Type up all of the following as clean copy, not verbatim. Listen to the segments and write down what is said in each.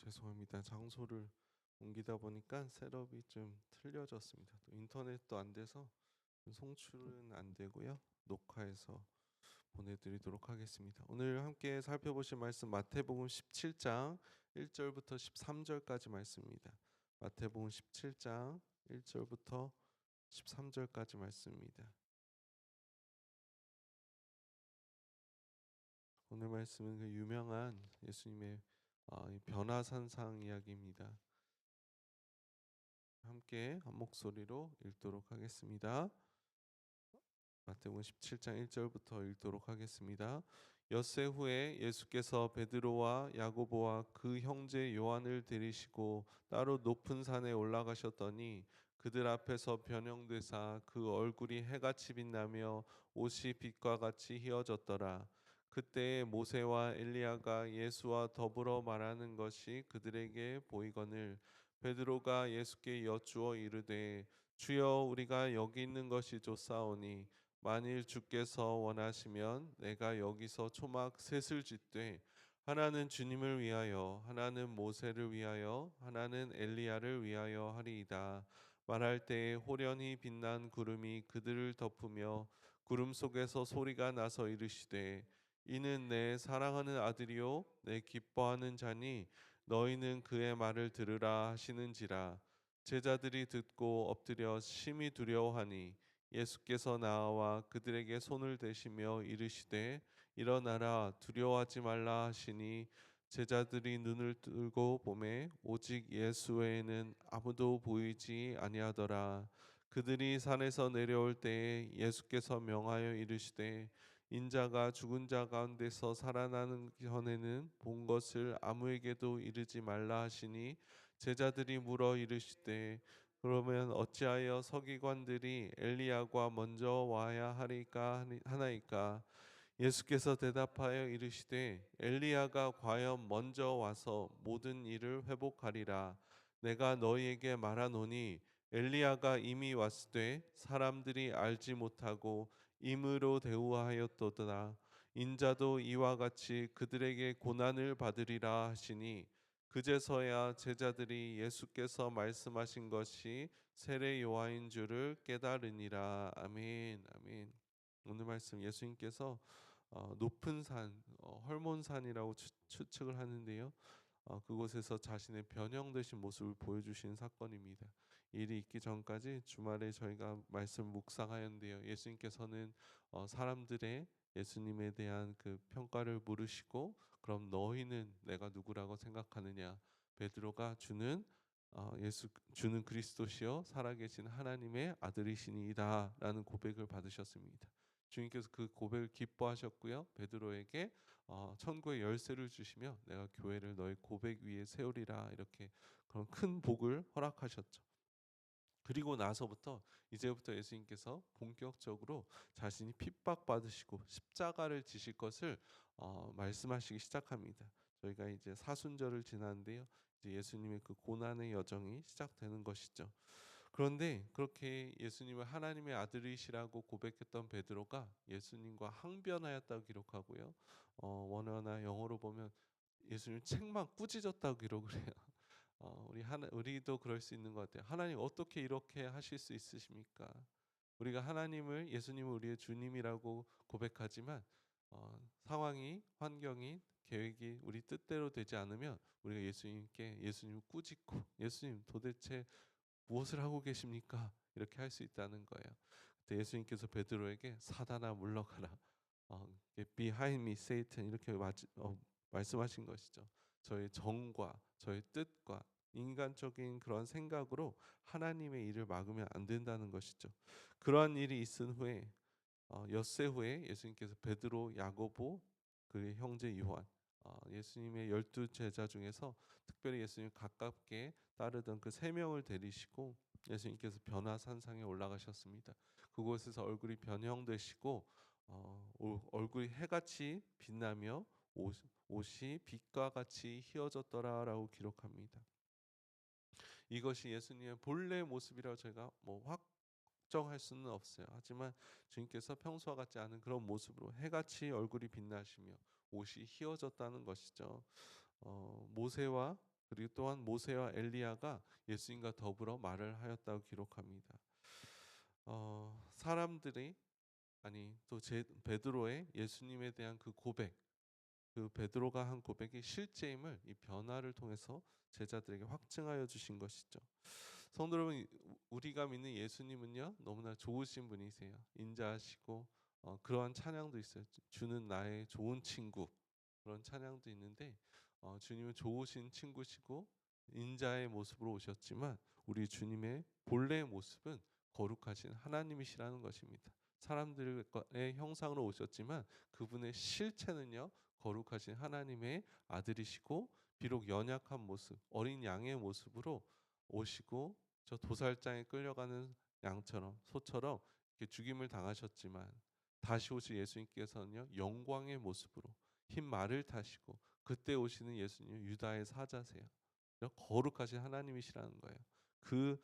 죄송합니다. 장소를 옮기다 보니까 셋업이 좀 틀려졌습니다. 또 인터넷도 안 돼서 송출은 안 되고요. 녹화해서 보내드리도록 하겠습니다. 오늘 함께 살펴보실 말씀 마태복음 17장 1절부터 13절까지 말씀입니다. 마태복음 17장 1절부터 13절까지 말씀입니다. 오늘 말씀은 그 유명한 예수님의 이 변화산상 이야기입니다. 함께 한 목소리로 읽도록 하겠습니다. 마태복음 17장 1절부터 읽도록 하겠습니다. 엿새 후에 예수께서 베드로와 야고보와 그 형제 요한을 데리시고 따로 높은 산에 올라가셨더니 그들 앞에서 변형되사 그 얼굴이 해같이 빛나며 옷이 빛과 같이 휘어졌더라. 그때에 모세와 엘리야가 예수와 더불어 말하는 것이 그들에게 보이거늘 베드로가 예수께 여쭈어 이르되 주여 우리가 여기 있는 것이 좋사오니 만일 주께서 원하시면 내가 여기서 초막 셋을 짓되 하나는 주님을 위하여 하나는 모세를 위하여 하나는 엘리야를 위하여 하리이다. 말할 때에 호련히 빛난 구름이 그들을 덮으며 구름 속에서 소리가 나서 이르시되 이는 내 사랑하는 아들이요 내 기뻐하는 자니 너희는 그의 말을 들으라 하시는지라. 제자들이 듣고 엎드려 심히 두려워하니 예수께서 나와 그들에게 손을 대시며 이르시되 일어나라 두려워하지 말라 하시니 제자들이 눈을 들고 보매 오직 예수 외에는 아무도 보이지 아니하더라. 그들이 산에서 내려올 때에 예수께서 명하여 이르시되 인자가 죽은 자 가운데서 살아나는 전에는 본 것을 아무에게도 이르지 말라 하시니 제자들이 물어 이르시되 그러면 어찌하여 서기관들이 엘리야가 먼저 와야 하리까 하나이까. 예수께서 대답하여 이르시되 엘리야가 과연 먼저 와서 모든 일을 회복하리라. 내가 너희에게 말하노니 엘리야가 이미 왔으되 사람들이 알지 못하고 임의로 대우하였도다. 인자도 이와 같이 그들에게 고난을 받으리라 하시니 그제서야 제자들이 예수께서 말씀하신 것이 세례 요한인 줄을 깨달으니라. 아멘. 아멘. 오늘 말씀 예수님께서 높은 산, 헐몬산이라고 추측을 하는데요. 그곳에서 자신의 변형되신 모습을 보여주시는 사건입니다. 일이 있기 전까지 주말에 저희가 말씀 묵상하였는데요. 예수님께서는 사람들의 예수님에 대한 그 평가를 물으시고 그럼 너희는 내가 누구라고 생각하느냐? 베드로가 주는 그리스도시요 살아계신 하나님의 아들이시니이다라는 고백을 받으셨습니다. 주님께서 그 고백을 기뻐하셨고요. 베드로에게 천국의 열쇠를 주시며 내가 교회를 너의 고백 위에 세우리라 이렇게 그런 큰 복을 허락하셨죠. 그리고 나서부터 이제부터 예수님께서 본격적으로 자신이 핍박받으시고 십자가를 지실 것을 말씀하시기 시작합니다. 저희가 이제 사순절을 지났는데요. 이제 예수님의 그 고난의 여정이 시작되는 것이죠. 그런데 그렇게 예수님을 하나님의 아들이시라고 고백했던 베드로가 예수님과 항변하였다고 기록하고요. 원어나 영어로 보면 예수님 책망 꾸짖었다고 기록을 해요. 우리도 그럴 수 있는 것 같아요. 하나님 어떻게 이렇게 하실 수 있으십니까? 우리가 예수님을 우리의 주님이라고 고백하지만 상황이, 환경이, 계획이 우리 뜻대로 되지 않으면 우리가 예수님을 꾸짖고 예수님 도대체 무엇을 하고 계십니까? 이렇게 할 수 있다는 거예요. 그때 예수님께서 베드로에게 사단아 물러가라. Get behind me, Satan 이렇게 말씀하신 것이죠. 저의 정과 저의 뜻과 인간적인 그런 생각으로 하나님의 일을 막으면 안 된다는 것이죠. 그러한 일이 있은 후에 엿새 후에 예수님께서 베드로, 야고보, 그의 형제 요한, 예수님의 12 제자 중에서 특별히 예수님 가깝게 따르던 그 세 명을 데리시고 예수님께서 변화산상에 올라가셨습니다. 그곳에서 얼굴이 변형되시고 얼굴이 해같이 빛나며 옷이 빛과 같이 휘어졌더라라고 기록합니다. 이것이 예수님의 본래 모습이라고 저희가 확정할 수는 없어요. 하지만 주님께서 평소와 같지 않은 그런 모습으로 해같이 얼굴이 빛나시며 옷이 휘어졌다는 것이죠. 모세와 그리고 또한 모세와 엘리야가 예수님과 더불어 말을 하였다고 기록합니다. 사람들이 아니 또 베드로의 예수님에 대한 그 고백, 그 베드로가 한 고백이 실제임을 이 변화를 통해서 제자들에게 확증하여 주신 것이죠. 성도 여러분, 우리가 믿는 예수님은요 너무나 좋으신 분이세요. 인자하시고 그러한 찬양도 있어요. 주는 나의 좋은 친구, 그런 찬양도 있는데 주님은 좋으신 친구시고 인자의 모습으로 오셨지만 우리 주님의 본래의 모습은 거룩하신 하나님이시라는 것입니다. 사람들의 형상으로 오셨지만 그분의 실체는요 거룩하신 하나님의 아들이시고, 비록 연약한 모습, 어린 양의 모습으로 오시고 저 도살장에 끌려가는 양처럼, 소처럼 이렇게 죽임을 당하셨지만 다시 오실 예수님께서는요 영광의 모습으로 흰 말을 타시고, 그때 오시는 예수님 유다의 사자세요. 거룩하신 하나님이시라는 거예요. 그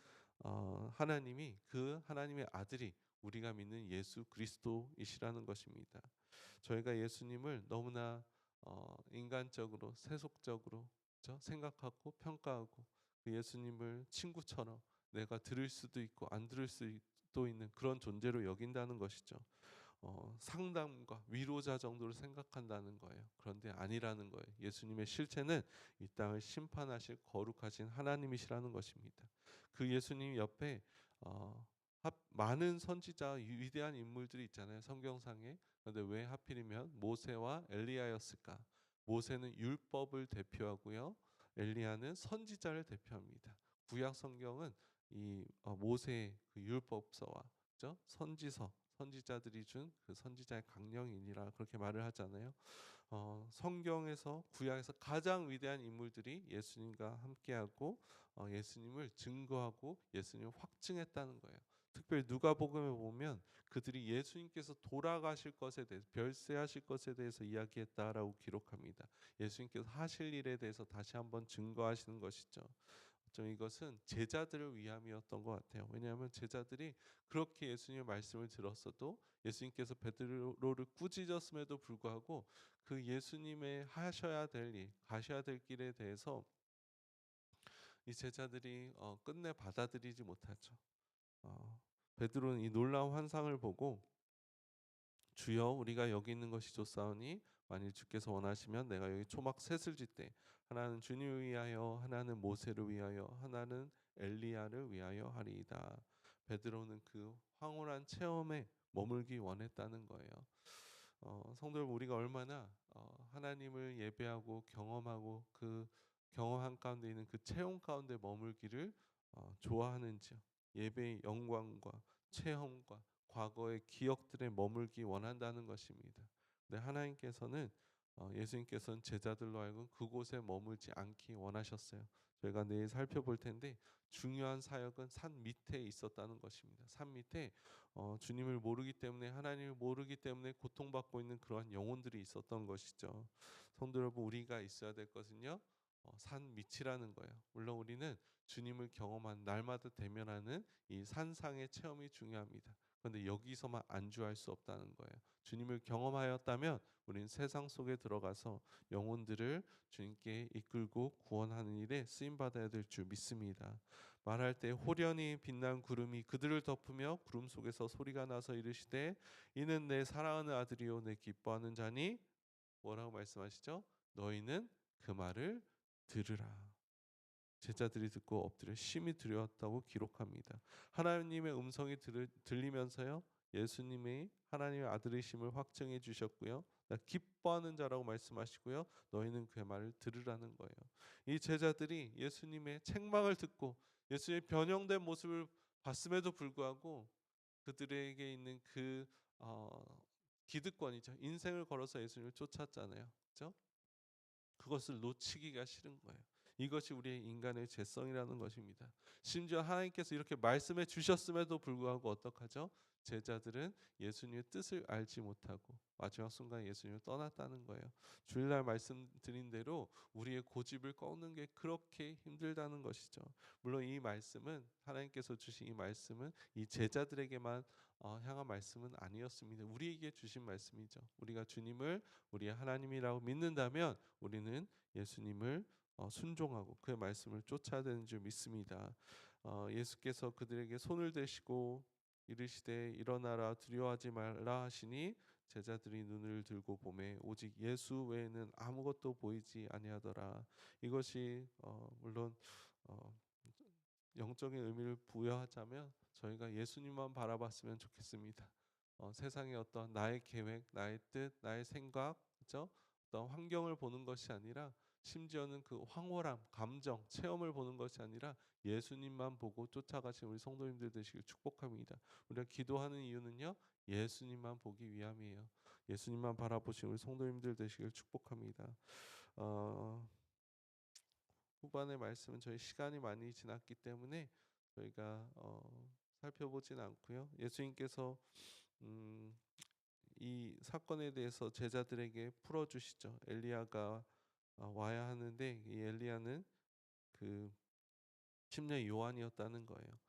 하나님이, 그 하나님의 아들이 우리가 믿는 예수 그리스도이시라는 것입니다. 저희가 예수님을 너무나 인간적으로, 세속적으로 그렇죠? 생각하고 평가하고, 그 예수님을 친구처럼 내가 들을 수도 있고 안 들을 수도 있는 그런 존재로 여긴다는 것이죠. 상담과 위로자 정도로 생각한다는 거예요. 그런데 아니라는 거예요. 예수님의 실체는 이 땅을 심판하실 거룩하신 하나님이시라는 것입니다. 그 예수님 옆에 많은 선지자, 위대한 인물들이 있잖아요, 성경상에. 그런데 왜 하필이면 모세와 엘리야였을까? 모세는 율법을 대표하고요, 엘리야는 선지자를 대표합니다. 구약 성경은 이 모세의 그 율법서와 그죠? 선지서, 선지자들이 준 그 선지자의 강령이니라 그렇게 말을 하잖아요. 성경에서, 구약에서 가장 위대한 인물들이 예수님과 함께하고 예수님을 증거하고 예수님을 확증했다는 거예요. 특별히 누가복음에 보면 그들이 예수님께서 돌아가실 것에 대해서, 별세하실 것에 대해서 이야기했다라고 기록합니다. 예수님께서 하실 일에 대해서 다시 한번 증거하시는 것이죠. 좀 이것은 제자들을 위함이었던 것 같아요. 왜냐하면 제자들이 그렇게 예수님의 말씀을 들었어도, 예수님께서 베드로를 꾸짖었음에도 불구하고 그 예수님의 하셔야 될 일, 가셔야 될 길에 대해서 이 제자들이 끝내 받아들이지 못하죠. 베드로는 이 놀라운 환상을 보고, 주여 우리가 여기 있는 것이 좋사오니 만일 주께서 원하시면 내가 여기 초막 셋을 짓되 하나는 주님을 위하여, 하나는 모세를 위하여, 하나는 엘리야를 위하여 하리이다. 베드로는 그 황홀한 체험에 머물기 원했다는 거예요. 성도 여러분, 우리가 얼마나 하나님을 예배하고 경험하고 그 경험한 가운데 있는 그 체험 가운데 머물기를 좋아하는지요. 예배의 영광과 체험과 과거의 기억들에 머물기 원한다는 것입니다. 근데 하나님께서는 예수님께서는 제자들로 하여금 그곳에 머물지 않기 원하셨어요. 저희가 내일 살펴볼 텐데 중요한 사역은 산 밑에 있었다는 것입니다. 산 밑에 주님을 모르기 때문에, 하나님을 모르기 때문에 고통받고 있는 그러한 영혼들이 있었던 것이죠. 성도 여러분, 우리가 있어야 될 것은요 산 밑이라는 거예요. 물론 우리는 주님을 경험한, 날마다 대면하는 이 산상의 체험이 중요합니다. 그런데 여기서만 안주할 수 없다는 거예요. 주님을 경험하였다면 우리는 세상 속에 들어가서 영혼들을 주님께 이끌고 구원하는 일에 쓰임 받아야 될 줄 믿습니다. 말할 때 호련히 빛난 구름이 그들을 덮으며 구름 속에서 소리가 나서 이르시되 이는 내 사랑하는 아들이요 내 기뻐하는 자니, 뭐라고 말씀하시죠? 너희는 그 말을 들으라. 제자들이 듣고 엎드려 심히 두려웠다고 기록합니다. 하나님의 음성이 들리면서요 예수님이 하나님의 아들이심을 확증해 주셨고요, 나 기뻐하는 자라고 말씀하시고요, 너희는 그의 말을 들으라는 거예요. 이 제자들이 예수님의 책망을 듣고 예수님의 변형된 모습을 봤음에도 불구하고 그들에게 있는 그 기득권이죠. 인생을 걸어서 예수님을 쫓았잖아요. 그렇죠? 그것을 놓치기가 싫은 거예요. 이것이 우리의 인간의 죄성이라는 것입니다. 심지어 하나님께서 이렇게 말씀해 주셨음에도 불구하고 어떡하죠? 제자들은 예수님의 뜻을 알지 못하고 마지막 순간 예수님을 떠났다는 거예요. 주일날 말씀드린 대로 우리의 고집을 꺾는 게 그렇게 힘들다는 것이죠. 물론 이 말씀은, 하나님께서 주신 이 말씀은 이 제자들에게만 향한 말씀은 아니었습니다. 우리에게 주신 말씀이죠. 우리가 주님을 우리의 하나님이라고 믿는다면 우리는 예수님을 순종하고 그의 말씀을 쫓아야 되는 줄 믿습니다. 예수께서 그들에게 손을 대시고 이르시되 일어나라 두려워하지 말라 하시니 제자들이 눈을 들고 보매 오직 예수 외에는 아무것도 보이지 아니하더라. 이것이 물론 어, 영적인 의미를 부여하자면 저희가 예수님만 바라봤으면 좋겠습니다. 세상의 어떤 나의 계획, 나의 뜻, 나의 생각, 그죠? 어떤 환경을 보는 것이 아니라 심지어는 그 황홀함, 감정, 체험을 보는 것이 아니라 예수님만 보고 쫓아가신 우리 성도님들 되시길 축복합니다. 우리가 기도하는 이유는요, 예수님만 보기 위함이에요. 예수님만 바라보신 우리 성도님들 되시길 축복합니다. 어, 후반의 말씀은 저희 시간이 많이 지났기 때문에 저희가 살펴보진 않고요. 예수님께서 음, 이 사건에 대해서 제자들에게 풀어주시죠. 엘리야가 와야 하는데 이 엘리야는 그 침례 요한이었다는 거예요.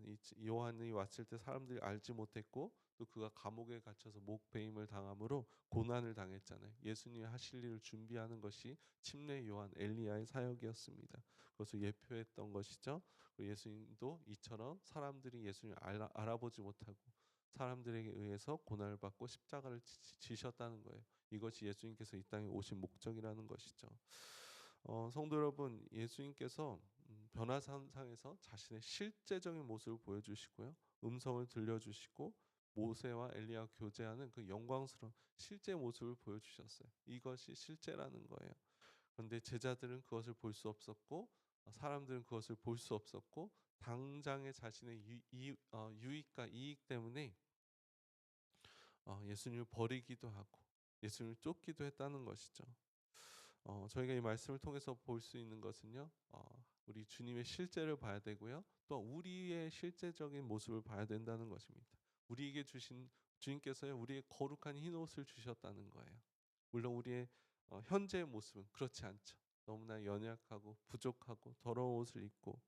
이 요한이 왔을 때 사람들이 알지 못했고 또 그가 감옥에 갇혀서 목배임을 당함으로 고난을 당했잖아요. 예수님이 하실 일을 준비하는 것이 침례 요한 엘리야의 사역이었습니다. 그것을 예표했던 것이죠. 예수님도 이처럼 사람들이 예수님을 알아보지 못하고 사람들에게 의해서 고난을 받고 십자가를 지셨다는 거예요. 이것이 예수님께서 이 땅에 오신 목적이라는 것이죠. 성도 여러분, 예수님께서 변화산상에서 자신의 실제적인 모습을 보여주시고요, 음성을 들려주시고 모세와 엘리야 교제하는 그 영광스러운 실제 모습을 보여주셨어요. 이것이 실제라는 거예요. 그런데 제자들은 그것을 볼 수 없었고 사람들은 그것을 볼 수 없었고 당장의 자신의 유익과 이익 때문에 예수님을 버리기도 하고 예수님을 쫓기도 했다는 것이죠. 저희가 이 말씀을 통해서 볼 수 있는 것은요, 우리 주님의 실제를 봐야 되고요, 또 우리의 실제적인 모습을 봐야 된다는 것입니다. 우리에게 주신 주님께서요, 우리의 거룩한 흰 옷을 주셨다는 거예요. 물론 우리의 현재의 모습은 그렇지 않죠. 너무나 연약하고 부족하고 더러운 옷을 입고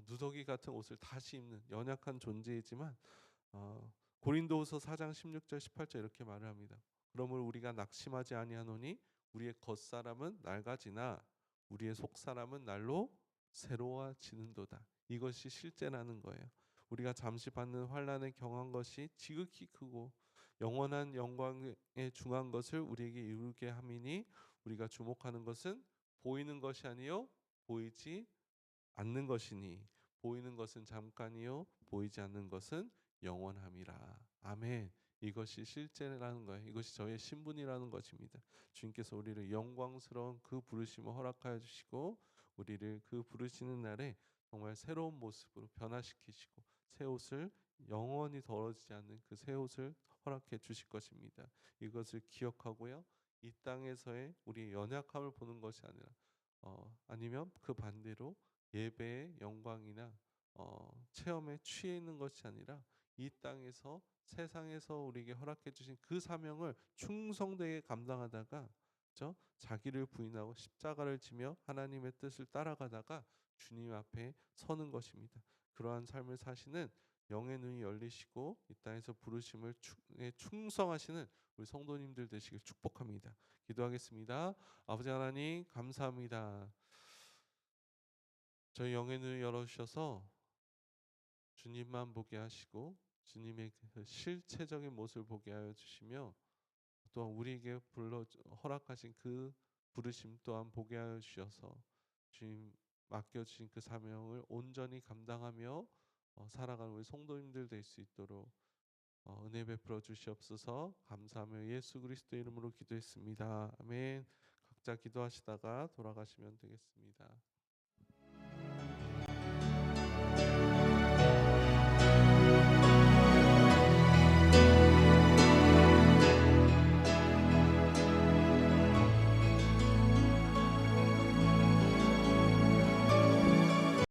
누더기 같은 옷을 다시 입는 연약한 존재이지만 고린도후서 4장 16절 18절 이렇게 말을 합니다. 그러므로 우리가 낙심하지 아니하노니 우리의 겉사람은 낡아지나 우리의 속사람은 날로 새로워지는도다. 이것이 실제라는 거예요. 우리가 잠시 받는 환난에 경한 것이 지극히 크고 영원한 영광에 중한 것을 우리에게 이루게 함이니 우리가 주목하는 것은 보이는 것이 아니요 보이지 않는 것이니 보이는 것은 잠깐이요 보이지 않는 것은 영원함이라. 아멘. 이것이 실제라는 거예요. 이것이 저의 신분이라는 것입니다. 주님께서 우리를 영광스러운 그 부르심을 허락하여 주시고 우리를 그 부르시는 날에 정말 새로운 모습으로 변화시키시고 새 옷을 영원히 더러지지 않는 그 새 옷을 허락해 주실 것입니다. 이것을 기억하고요. 이 땅에서의 우리의 연약함을 보는 것이 아니라 아니면 그 반대로 예배의 영광이나 체험에 취해 있는 것이 아니라 이 땅에서 세상에서 우리에게 허락해 주신 그 사명을 충성되게 감당하다가 자기를 부인하고 십자가를 지며 하나님의 뜻을 따라가다가 주님 앞에 서는 것입니다. 그러한 삶을 사시는 영의 눈이 열리시고 이 땅에서 부르심을 충성하시는 우리 성도님들 되시길 축복합니다. 기도하겠습니다. 아버지 하나님 감사합니다. 저희 영의 눈을 열어주셔서 주님만 보게 하시고 주님의 그 실체적인 모습을 보게 하여 주시며 또한 우리에게 허락하신 그 부르심 또한 보게 하여 주셔서 주님 맡겨주신 그 사명을 온전히 감당하며 살아가는 우리 성도님들 될 수 있도록 은혜 베풀어 주시옵소서. 감사하며 예수 그리스도 이름으로 기도했습니다. 아멘. 각자 기도하시다가 돌아가시면 되겠습니다.